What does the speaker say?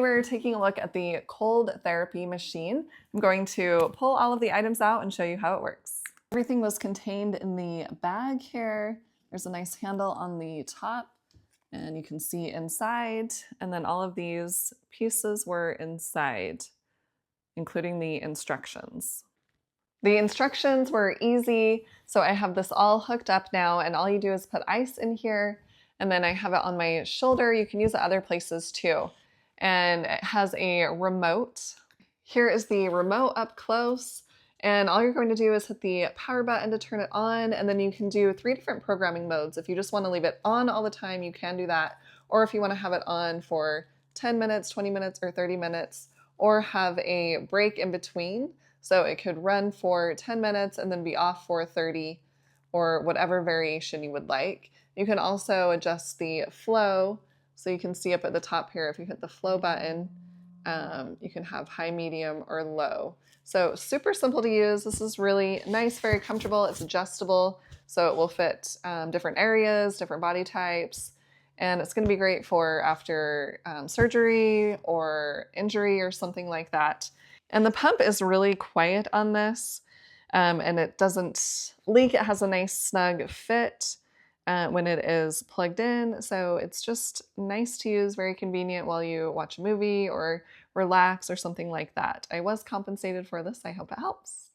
Today we're taking a look at the cold therapy machine. I'm going to pull all of the items out and show you how it works. Everything was contained in the bag here. There's a nice handle on the top and you can see inside, and then all of these pieces were inside, including the instructions. The instructions were easy, so I have this all hooked up now, and all you do is put ice in here, and then I have it on my shoulder. You can use it other places too. And it has a remote. Here is the remote up close, and all you're going to do is hit the power button to turn it on, and then you can do 3 different programming modes. If you just want to leave it on all the time, you can do that, or if you want to have it on for 10 minutes, 20 minutes, or 30 minutes, or have a break in between. So it could run for 10 minutes and then be off for 30, or whatever variation you would like. You can also adjust the flow. So you can see up at the top here, if you hit the flow button, you can have high, medium, or low. So super simple to use. This is really nice, very comfortable. It's adjustable, so it will fit different areas, different body types. And it's going to be great for after surgery or injury or something like that. And the pump is really quiet on this, and it doesn't leak. It has a nice snug fit when it is plugged in. So it's just nice to use, very convenient while you watch a movie or relax or something like that. I was compensated for this. I hope it helps.